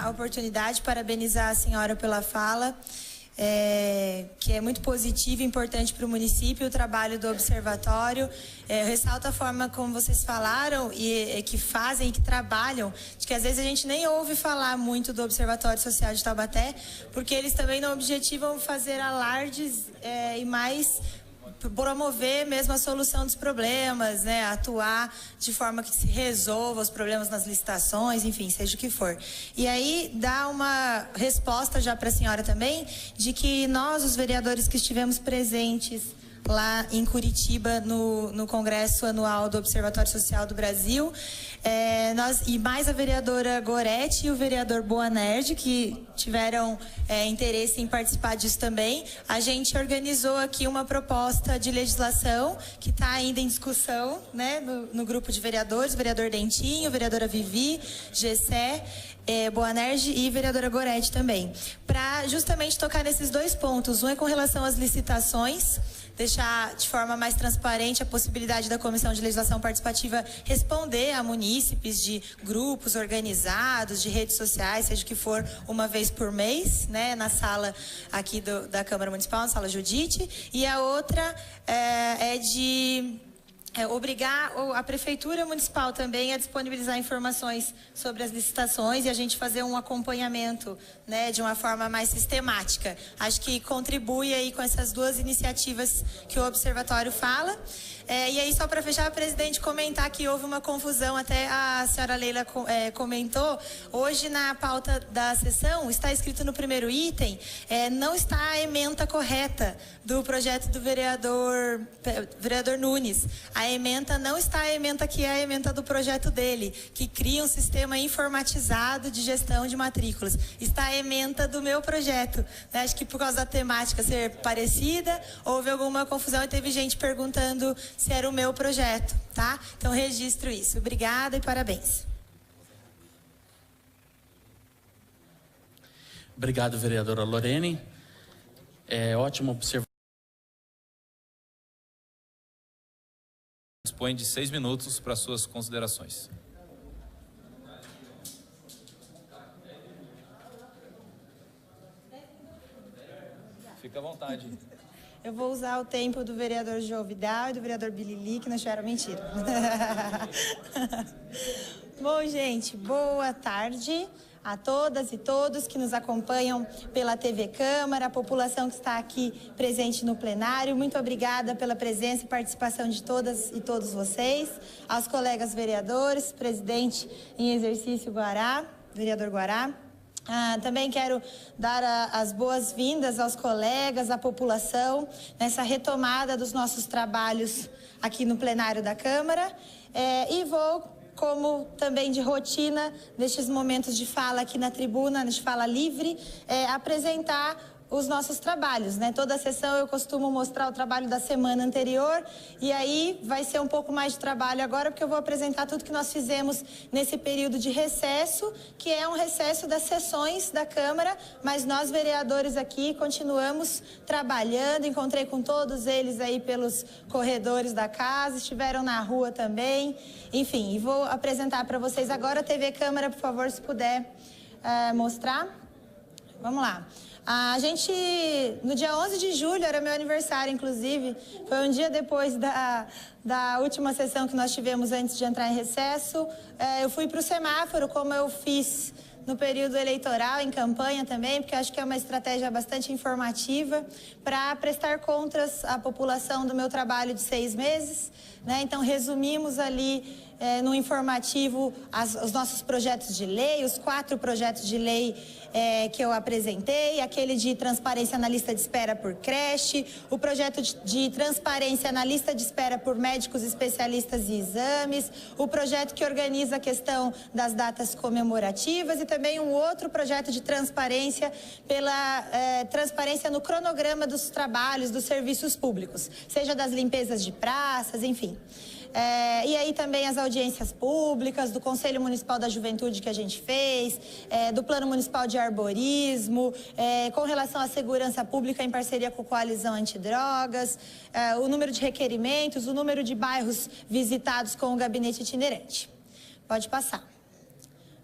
a oportunidade, parabenizar a senhora pela fala, que é muito positivo e importante para o município, o trabalho do observatório. Eu ressalto a forma como vocês falaram e que fazem e que trabalham, de que às vezes a gente nem ouve falar muito do Observatório Social de Taubaté, porque eles também não objetivam fazer alardes e mais promover mesmo a solução dos problemas, né? Atuar de forma que se resolva os problemas nas licitações, enfim, seja o que for. E aí dá uma resposta já para a senhora também, de que nós, os vereadores que estivemos presentes lá em Curitiba, no Congresso Anual do Observatório Social do Brasil, e mais a vereadora Goretti e o vereador Boanerd, que tiveram interesse em participar disso também, a gente organizou aqui uma proposta de legislação que está ainda em discussão, né, no grupo de vereadores, vereador Dentinho, vereadora Vivi, Gessé, Boanerd e vereadora Goretti também, para justamente tocar nesses dois pontos. Um é com relação às licitações, deixar de forma mais transparente a possibilidade da Comissão de Legislação Participativa responder a munícipes de grupos organizados, de redes sociais, seja o que for, uma vez por mês, né, na sala aqui da Câmara Municipal, na sala Judite. E a outra é de obrigar a Prefeitura Municipal também a disponibilizar informações sobre as licitações e a gente fazer um acompanhamento, né, de uma forma mais sistemática. Acho que contribui aí com essas duas iniciativas que o Observatório fala. E aí, só para fechar, presidente, comentar que houve uma confusão, até a senhora Leila comentou, hoje na pauta da sessão está escrito no primeiro item, não está a ementa correta do projeto do vereador Nunes. A ementa não está a ementa que é a ementa do projeto dele, que cria um sistema informatizado de gestão de matrículas. Está a ementa do meu projeto. Acho que por causa da temática ser parecida, houve alguma confusão e teve gente perguntando se era o meu projeto, tá? Então registro isso. Obrigada e parabéns. Obrigado, vereadora Lorene. É ótimo observar. Dispõe de 6 minutos para suas considerações. Fica à vontade. Eu vou usar o tempo do vereador João Vidal e do vereador Bilili, que não acharam mentira. Bom, gente, boa tarde a todas e todos que nos acompanham pela TV Câmara, a população que está aqui presente no plenário. Muito obrigada pela presença e participação de todas e todos vocês, aos colegas vereadores, presidente em exercício Guará, vereador Guará. Também quero dar as boas-vindas aos colegas, à população, nessa retomada dos nossos trabalhos aqui no plenário da Câmara. E vou, como também de rotina, nestes momentos de fala aqui na tribuna, de fala livre, apresentar os nossos trabalhos, né? Toda a sessão eu costumo mostrar o trabalho da semana anterior e aí vai ser um pouco mais de trabalho agora, porque eu vou apresentar tudo que nós fizemos nesse período de recesso, que é um recesso das sessões da Câmara, mas nós vereadores aqui continuamos trabalhando, encontrei com todos eles aí pelos corredores da casa, estiveram na rua também, enfim, e vou apresentar para vocês agora a TV Câmara, por favor, se puder mostrar. Vamos lá. A gente, no dia 11 de julho, era meu aniversário, inclusive, foi um dia depois da última sessão que nós tivemos antes de entrar em recesso. Eu fui para o semáforo, como eu fiz no período eleitoral, em campanha também, porque acho que é uma estratégia bastante informativa para prestar contas à população do meu trabalho de 6 meses, né? Então, resumimos ali no informativo os nossos projetos de lei, os 4 projetos de lei que eu apresentei, aquele de transparência na lista de espera por creche, o projeto de transparência na lista de espera por médicos especialistas e exames, o projeto que organiza a questão das datas comemorativas e também um outro projeto de transparência pela transparência no cronograma dos trabalhos dos serviços públicos, seja das limpezas de praças, enfim. E aí também as audiências públicas, do Conselho Municipal da Juventude que a gente fez, do Plano Municipal de Arborismo, com relação à segurança pública em parceria com a Coalizão Antidrogas, o número de requerimentos, o número de bairros visitados com o gabinete itinerante. Pode passar.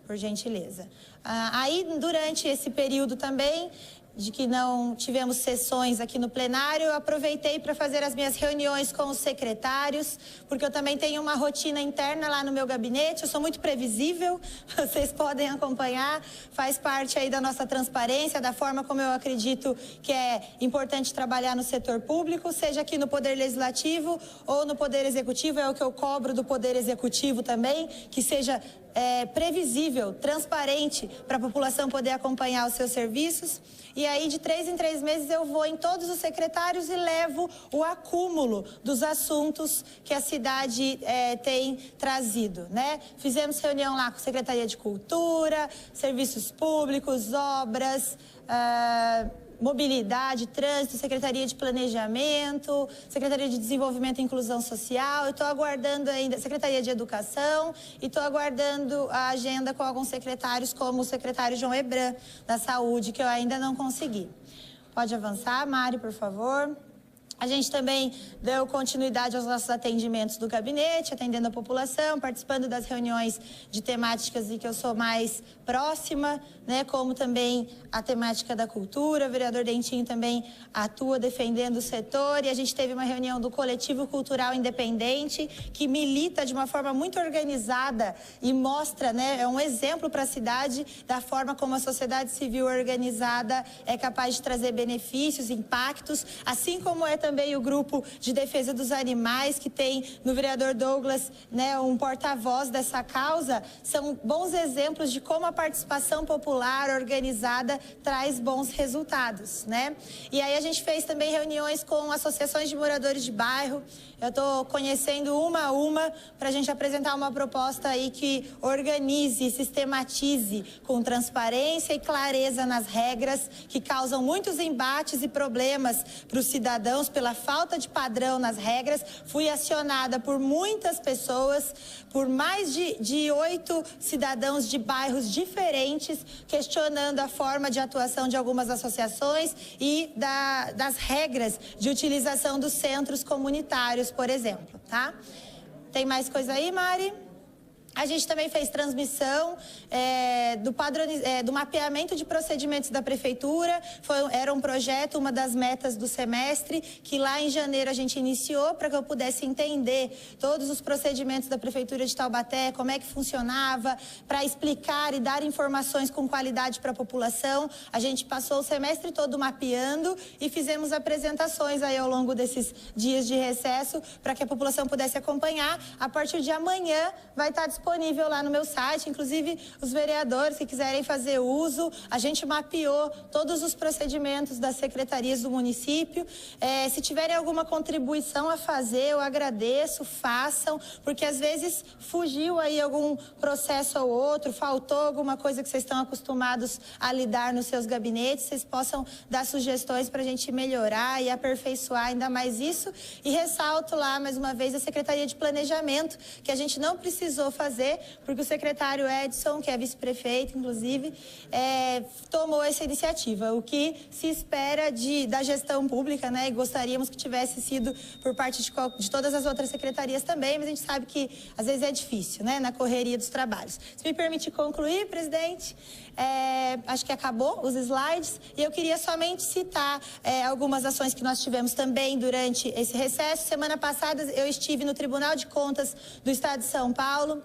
por gentileza. Aí, durante esse período também, de que não tivemos sessões aqui no plenário, eu aproveitei para fazer as minhas reuniões com os secretários, porque eu também tenho uma rotina interna lá no meu gabinete, eu sou muito previsível, vocês podem acompanhar, faz parte aí da nossa transparência, da forma como eu acredito que é importante trabalhar no setor público, seja aqui no Poder Legislativo ou no Poder Executivo, é o que eu cobro do Poder Executivo também, que seja previsível, transparente, para a população poder acompanhar os seus serviços. E aí, de 3 em 3 meses, eu vou em todos os secretários e levo o acúmulo dos assuntos que a cidade tem trazido, né? Fizemos reunião lá com a Secretaria de Cultura, Serviços Públicos, Obras, Mobilidade, Trânsito, Secretaria de Planejamento, Secretaria de Desenvolvimento e Inclusão Social, estou aguardando ainda, Secretaria de Educação, e estou aguardando a agenda com alguns secretários, como o secretário João Hebran, da Saúde, que eu ainda não consegui. Pode avançar, Mari, por favor. A gente também deu continuidade aos nossos atendimentos do gabinete, atendendo a população, participando das reuniões de temáticas em que eu sou mais próxima, né, como também a temática da cultura. O vereador Dentinho também atua defendendo o setor, e a gente teve uma reunião do Coletivo Cultural Independente, que milita de uma forma muito organizada e mostra, né, é um exemplo para a cidade da forma como a sociedade civil organizada é capaz de trazer benefícios, impactos, assim como é também o grupo de defesa dos animais, que tem no vereador Douglas, né, um porta-voz dessa causa. São bons exemplos de como a participação popular organizada traz bons resultados, né? E aí a gente fez também reuniões com associações de moradores de bairro. Eu estou conhecendo uma a uma para a gente apresentar uma proposta aí que organize, sistematize com transparência e clareza nas regras, que causam muitos embates e problemas para os cidadãos pela falta de padrão nas regras. Fui acionada por muitas pessoas, por mais de 8 cidadãos de bairros diferentes, questionando a forma de atuação de algumas associações e das regras de utilização dos centros comunitários, por exemplo, tá? Tem mais coisa aí, Mari? A gente também fez transmissão do mapeamento de procedimentos da Prefeitura. Era um projeto, uma das metas do semestre, que lá em janeiro a gente iniciou para que eu pudesse entender todos os procedimentos da Prefeitura de Taubaté, como é que funcionava, para explicar e dar informações com qualidade para a população. A gente passou o semestre todo mapeando e fizemos apresentações aí ao longo desses dias de recesso para que a população pudesse acompanhar. A partir de amanhã vai estar disponível lá no meu site, inclusive os vereadores que quiserem fazer uso. A gente mapeou todos os procedimentos das secretarias do município. Se tiverem alguma contribuição a fazer, eu agradeço, façam, porque às vezes fugiu aí algum processo ou outro, faltou alguma coisa que vocês estão acostumados a lidar nos seus gabinetes, vocês possam dar sugestões para a gente melhorar e aperfeiçoar ainda mais isso. E ressalto lá, mais uma vez, a Secretaria de Planejamento, que a gente não precisou fazer, porque o secretário Edson, que é vice-prefeito, inclusive, tomou essa iniciativa. O que se espera da gestão pública, né? E gostaríamos que tivesse sido por parte de todas as outras secretarias também, mas a gente sabe que às vezes é difícil, né? Na correria dos trabalhos. Se me permite concluir, presidente, acho que acabou os slides, e eu queria somente citar algumas ações que nós tivemos também durante esse recesso. Semana passada eu estive no Tribunal de Contas do Estado de São Paulo,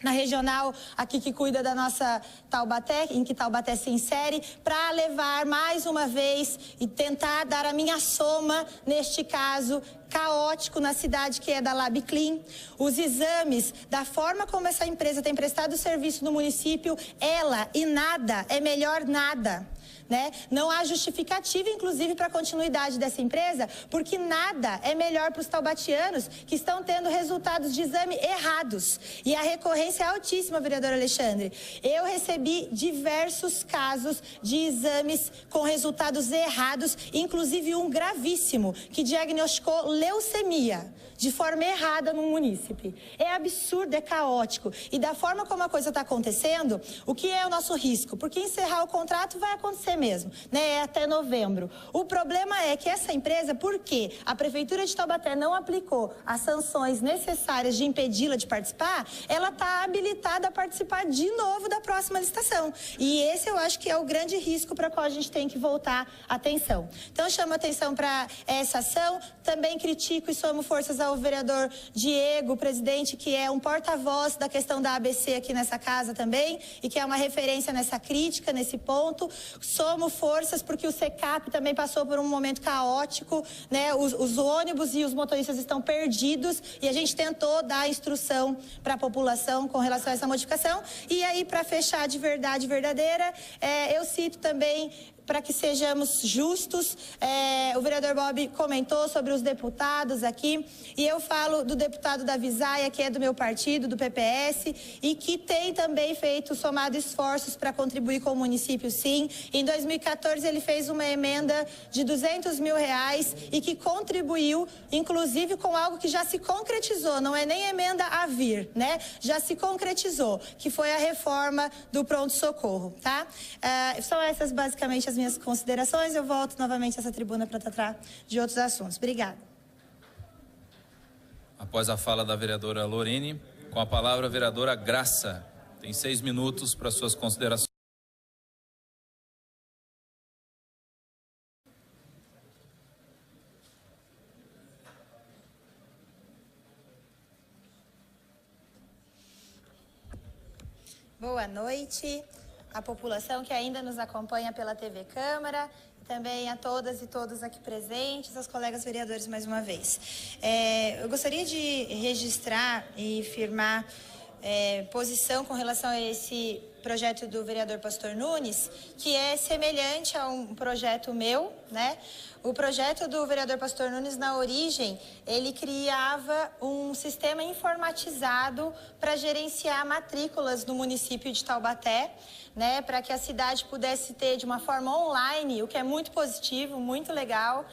na regional aqui que cuida da nossa Taubaté, em que Taubaté se insere, para levar mais uma vez e tentar dar a minha soma, neste caso caótico na cidade, que é da LabClean. Os exames, da forma como essa empresa tem prestado serviço no município, ela e nada é melhor nada. Né? Não há justificativa, inclusive, para a continuidade dessa empresa, porque nada é melhor para os taubatianos que estão tendo resultados de exame errados. E a recorrência é altíssima, vereador Alexandre. Eu recebi diversos casos de exames com resultados errados, inclusive um gravíssimo, que diagnosticou leucemia de forma errada no munícipe. É absurdo, é caótico. E da forma como a coisa está acontecendo, o que é o nosso risco? Porque encerrar o contrato vai acontecer mesmo, né? É até novembro. O problema é que essa empresa, por quê? A Prefeitura de Taubaté não aplicou as sanções necessárias de impedi-la de participar, ela está habilitada a participar de novo da próxima licitação. E esse eu acho que é o grande risco para o qual a gente tem que voltar a atenção. Então, eu chamo a atenção para essa ação. Também critico e somo forças ao vereador Diego, presidente, que é um porta-voz da questão da ABC aqui nessa casa também, e que é uma referência nessa crítica, nesse ponto. Somo forças porque o SECAP também passou por um momento caótico, né? Os ônibus e os motoristas estão perdidos e a gente tentou dar instrução para a população com relação a essa modificação. E aí, para fechar de verdade verdadeira, eu cito também, para que sejamos justos, o vereador Bob comentou sobre os deputados aqui, e eu falo do deputado da Visaia, que é do meu partido, do PPS, e que tem também somado esforços para contribuir com o município, sim. Em 2014, ele fez uma emenda de R$200 mil e que contribuiu, inclusive, com algo que já se concretizou, não é nem emenda a vir, né? Já se concretizou, que foi a reforma do pronto-socorro, tá? São essas, basicamente, as minhas considerações. Eu volto novamente a essa tribuna para tratar de outros assuntos. Obrigada. Após a fala da vereadora Lorene, com a palavra a vereadora Graça. Tem 6 minutos para suas considerações. Boa noite à população que ainda nos acompanha pela TV Câmara, e também a todas e todos aqui presentes, aos colegas vereadores mais uma vez. Eu gostaria de registrar e firmar posição com relação a esse projeto do vereador Pastor Nunes, que é semelhante a um projeto meu, né? O projeto do vereador Pastor Nunes, na origem, ele criava um sistema informatizado para gerenciar matrículas no município de Taubaté, né? Para que a cidade pudesse ter de uma forma online, o que é muito positivo, muito legal.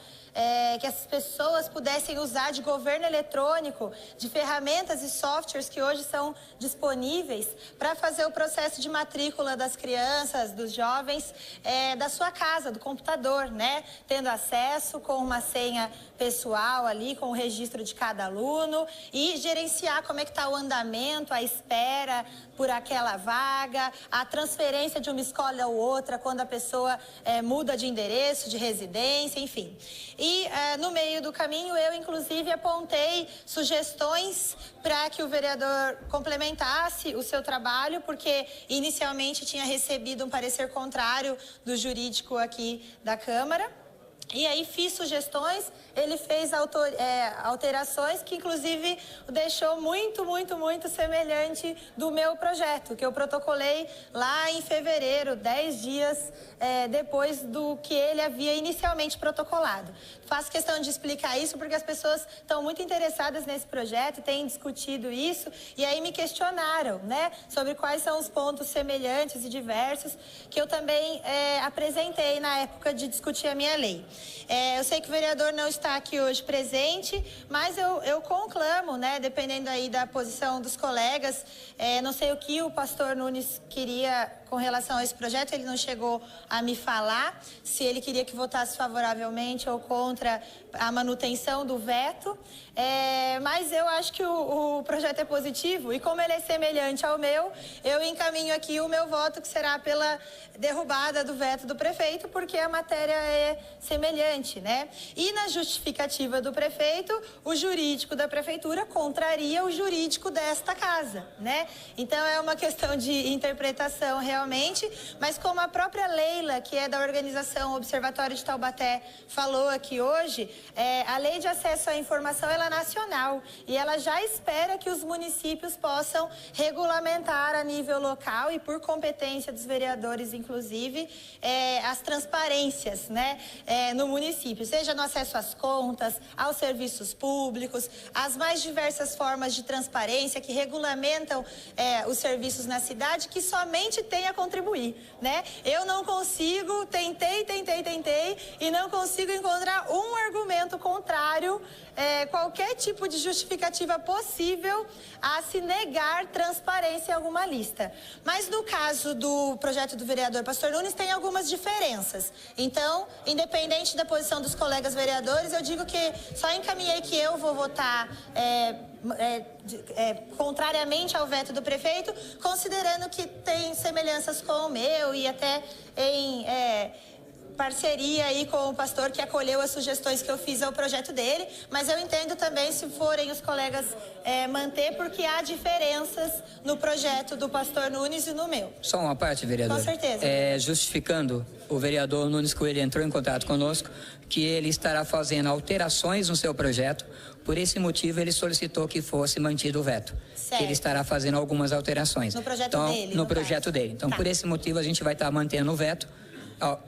Que as pessoas pudessem usar de governo eletrônico, de ferramentas e softwares que hoje são disponíveis para fazer o processo de matrícula das crianças, dos jovens, da sua casa, do computador, né? Tendo acesso com uma senha pessoal ali, com o registro de cada aluno, e gerenciar como é que está o andamento, a espera por aquela vaga, a transferência de uma escola ou outra quando a pessoa muda de endereço, de residência, enfim. E no meio do caminho eu, inclusive, apontei sugestões para que o vereador complementasse o seu trabalho, porque inicialmente tinha recebido um parecer contrário do jurídico aqui da Câmara. E aí fiz sugestões, ele fez alterações que, inclusive, o deixou muito, muito, muito semelhante do meu projeto, que eu protocolei lá em fevereiro, 10 dias depois do que ele havia inicialmente protocolado. Faço questão de explicar isso porque as pessoas estão muito interessadas nesse projeto, têm discutido isso, e aí me questionaram, né, sobre quais são os pontos semelhantes e diversos que eu também apresentei na época de discutir a minha lei. Eu sei que o vereador não está aqui hoje presente, mas eu conclamo, né, dependendo aí da posição dos colegas, não sei o que o pastor Nunes queria com relação a esse projeto, ele não chegou a me falar se ele queria que votasse favoravelmente ou contra a manutenção do veto, mas eu acho que o projeto é positivo, e como ele é semelhante ao meu, eu encaminho aqui o meu voto, que será pela derrubada do veto do prefeito, porque a matéria é semelhante, né? E na justificativa do prefeito, o jurídico da prefeitura contraria o jurídico desta casa, né? Então é uma questão de interpretação realmente, mas como a própria Leila, que é da organização Observatório de Taubaté, falou aqui hoje, a lei de acesso à informação ela é nacional e ela já espera que os municípios possam regulamentar a nível local e por competência dos vereadores, inclusive, as transparências, né, no município, seja no acesso às contas, aos serviços públicos, as mais diversas formas de transparência que regulamentam os serviços na cidade, que somente tem a contribuir, né? Eu não consigo, tentei e não consigo encontrar um argumento contrário, qualquer tipo de justificativa possível a se negar transparência em alguma lista. Mas no caso do projeto do vereador Pastor Nunes tem algumas diferenças. Então, independente da posição dos colegas vereadores, eu digo que só encaminhei que eu vou votar contrariamente ao veto do prefeito, considerando que tem semelhanças com o meu e até em parceria aí com o pastor que acolheu as sugestões que eu fiz ao projeto dele, mas eu entendo também se forem os colegas manter, porque há diferenças no projeto do pastor Nunes e no meu. Só uma parte, vereador. Com certeza. Justificando, o vereador Nunes Coelho entrou em contato conosco que ele estará fazendo alterações no seu projeto. Por esse motivo, ele solicitou que fosse mantido o veto. Certo. Ele estará fazendo algumas alterações. No projeto dele? No projeto dele. Então, por esse motivo, a gente vai estar mantendo o veto.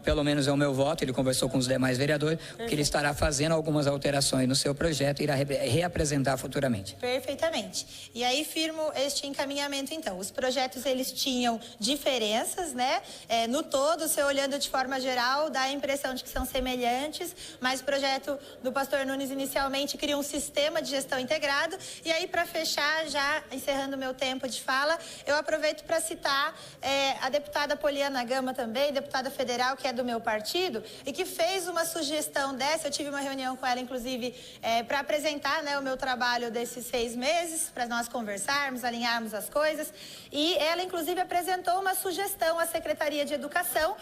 Pelo menos é o meu voto, ele conversou com os demais vereadores, que ele estará fazendo algumas alterações no seu projeto e irá reapresentar futuramente. Perfeitamente. E aí firmo este encaminhamento, então. Os projetos, eles tinham diferenças, né? No todo, se olhando de forma geral, dá a impressão de que são semelhantes, mas o projeto do pastor Nunes inicialmente cria um sistema de gestão integrado. E aí, para fechar, já encerrando o meu tempo de fala, eu aproveito para citar a deputada Poliana Gama também, deputada federal, que é do meu partido, e que fez uma sugestão dessa. Eu tive uma reunião com ela, inclusive, para apresentar, né, o meu trabalho desses 6 meses, para nós conversarmos, alinharmos as coisas. E ela, inclusive, apresentou uma sugestão à Secretaria de Educação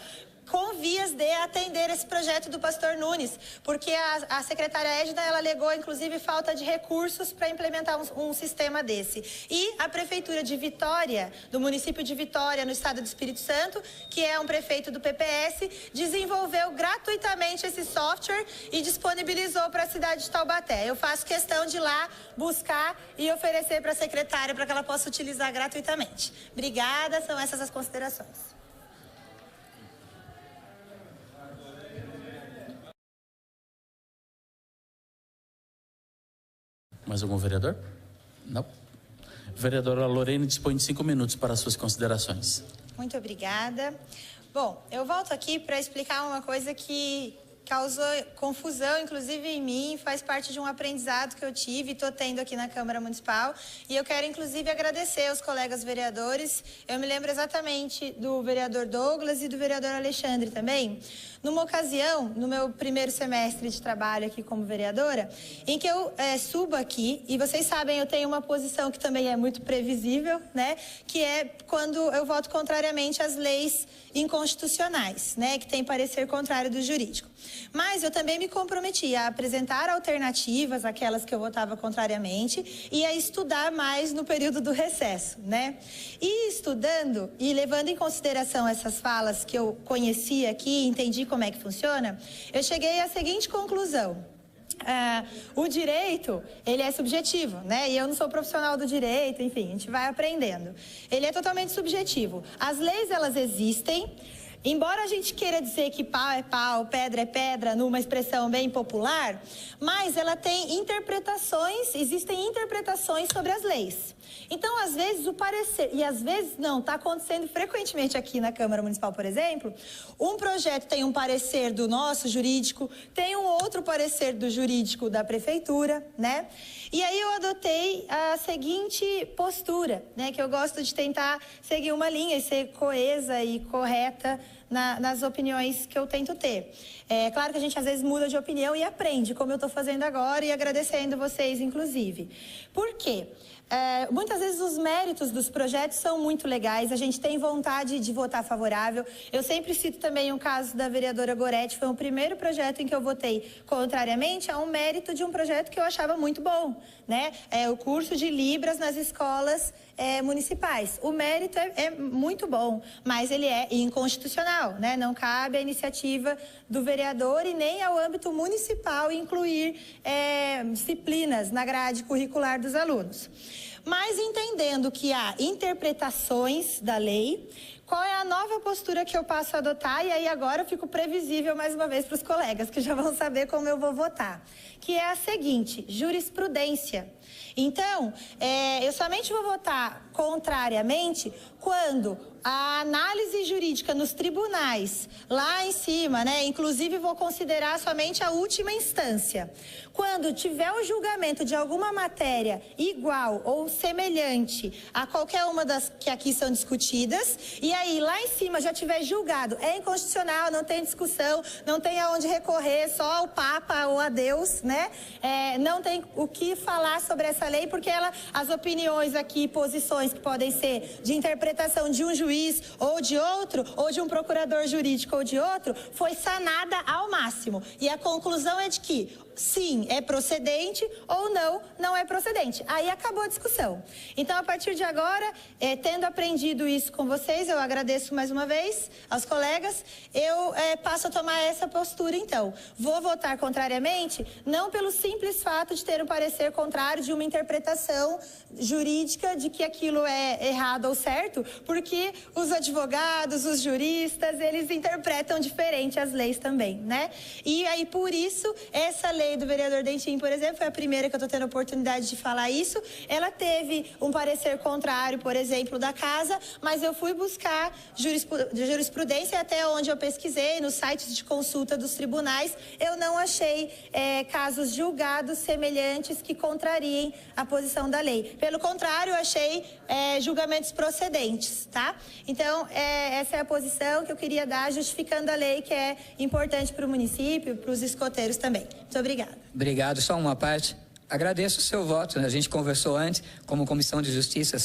com vias de atender esse projeto do pastor Nunes, porque a secretária Edna, ela alegou, inclusive, falta de recursos para implementar um sistema desse. E a prefeitura de Vitória, do município de Vitória, no estado do Espírito Santo, que é um prefeito do PPS, desenvolveu gratuitamente esse software e disponibilizou para a cidade de Taubaté. Eu faço questão de ir lá buscar e oferecer para a secretária para que ela possa utilizar gratuitamente. Obrigada, são essas as considerações. Mais algum vereador? Não. Vereadora Lorene dispõe de 5 minutos para suas considerações. Muito obrigada. Bom, eu volto aqui para explicar uma coisa que causou confusão, inclusive em mim, faz parte de um aprendizado que eu tive e estou tendo aqui na Câmara Municipal. E eu quero, inclusive, agradecer aos colegas vereadores. Eu me lembro exatamente do vereador Douglas e do vereador Alexandre também. Numa ocasião, no meu primeiro semestre de trabalho aqui como vereadora, em que eu subo aqui, e vocês sabem, eu tenho uma posição que também é muito previsível, né? Que é quando eu voto contrariamente às leis inconstitucionais, né? Que tem parecer contrário do jurídico. Mas eu também me comprometi a apresentar alternativas, aquelas que eu votava contrariamente, e a estudar mais no período do recesso, né? E estudando e levando em consideração essas falas que eu conhecia aqui, entendi como é que funciona, eu cheguei à seguinte conclusão. O direito, ele é subjetivo, né? E eu não sou profissional do direito, enfim, a gente vai aprendendo. Ele é totalmente subjetivo. As leis, elas existem. Embora a gente queira dizer que pau é pau, pedra é pedra, numa expressão bem popular, mas ela tem interpretações, existem interpretações sobre as leis. Então, às vezes, o parecer, e às vezes não, está acontecendo frequentemente aqui na Câmara Municipal, por exemplo, um projeto tem um parecer do nosso jurídico, tem um outro parecer do jurídico da prefeitura, né? E aí eu adotei a seguinte postura, né? Que eu gosto de tentar seguir uma linha e ser coesa e correta nas opiniões que eu tento ter. É claro que a gente às vezes muda de opinião e aprende, como eu estou fazendo agora e agradecendo vocês, inclusive. Por quê? Muitas vezes os méritos dos projetos são muito legais, a gente tem vontade de votar favorável. Eu sempre cito também o caso da vereadora Goretti, foi o primeiro projeto em que eu votei contrariamente a um mérito de um projeto que eu achava muito bom, né? O curso de Libras nas escolas municipais. O mérito é muito bom, mas ele é inconstitucional, né? Não cabe à iniciativa do vereador e nem ao âmbito municipal incluir disciplinas na grade curricular dos alunos. Mas entendendo que há interpretações da lei, qual é a nova postura que eu passo a adotar? E aí agora eu fico previsível mais uma vez para os colegas, que já vão saber como eu vou votar. Que é a seguinte, jurisprudência. Então, eu somente vou votar contrariamente quando a análise jurídica nos tribunais, lá em cima, né? Inclusive vou considerar somente a última instância. Quando tiver o julgamento de alguma matéria igual ou semelhante a qualquer uma das que aqui são discutidas, e aí lá em cima já tiver julgado, é inconstitucional, não tem discussão, não tem aonde recorrer, só o Papa ou a Deus, né? Não tem o que falar sobre essa lei, porque as opiniões aqui, posições que podem ser de interpretação de um juiz ou de outro, ou de um procurador jurídico ou de outro, foi sanada ao máximo. E a conclusão é de que sim, é procedente, ou não, não é procedente. Aí acabou a discussão. Então, a partir de agora, tendo aprendido isso com vocês, eu agradeço mais uma vez aos colegas, eu passo a tomar essa postura, então. Vou votar contrariamente, não pelo simples fato de ter um parecer contrário de uma interpretação jurídica de que aquilo é errado ou certo, porque os advogados, os juristas, eles interpretam diferente as leis também, né? E aí, por isso, essa lei do vereador Dentinho, por exemplo, foi a primeira que eu estou tendo a oportunidade de falar isso. Ela teve um parecer contrário, por exemplo, da casa, mas eu fui buscar jurisprudência até onde eu pesquisei, nos sites de consulta dos tribunais, eu não achei casos julgados semelhantes que contrariem a posição da lei. Pelo contrário, eu achei julgamentos procedentes, tá? Então, essa é a posição que eu queria dar, justificando a lei, que é importante para o município, para os escoteiros também. Muito obrigada. Obrigado. Só uma parte. Agradeço o seu voto. A gente conversou antes, como Comissão de Justiça,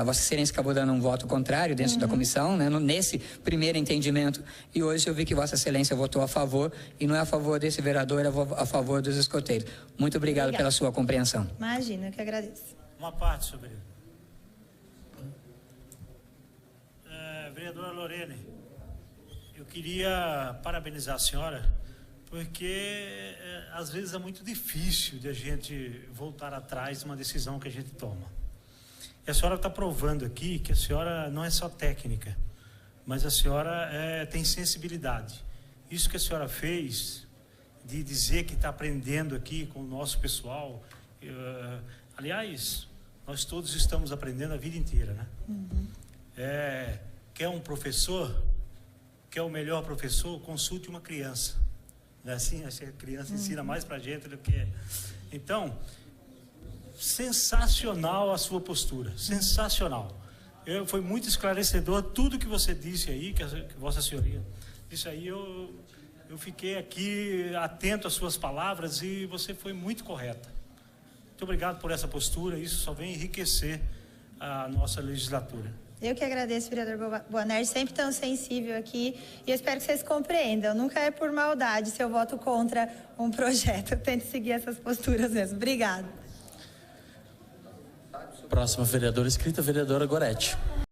Vossa Excelência acabou dando um voto contrário dentro da comissão, né, nesse primeiro entendimento. E hoje eu vi que Vossa Excelência votou a favor, e não é a favor desse vereador, é a favor dos escoteiros. Muito obrigado pela sua compreensão. Imagina, eu que agradeço. Uma parte, senhor vereador. Vereadora Lorene, eu queria parabenizar a senhora, porque às vezes é muito difícil de a gente voltar atrás de uma decisão que a gente toma. E a senhora está provando aqui que a senhora não é só técnica, mas a senhora tem sensibilidade. Isso que a senhora fez, de dizer que está aprendendo aqui com o nosso pessoal, aliás, nós todos estamos aprendendo a vida inteira, né? Quer um professor, quer o melhor professor, consulte uma criança. Não é assim? Acho que a criança ensina mais para a gente do que... Então, sensacional a sua postura, sensacional. Foi muito esclarecedor tudo que você disse aí, que Vossa Senhoria disse aí. Eu fiquei aqui atento às suas palavras e você foi muito correta. Muito obrigado por essa postura, isso só vem enriquecer a nossa legislatura. Eu que agradeço, vereador Boanerges, sempre tão sensível aqui, e eu espero que vocês compreendam. Nunca é por maldade se eu voto contra um projeto. Eu tento seguir essas posturas mesmo. Obrigada. Próxima vereadora escrita, vereadora Gorete.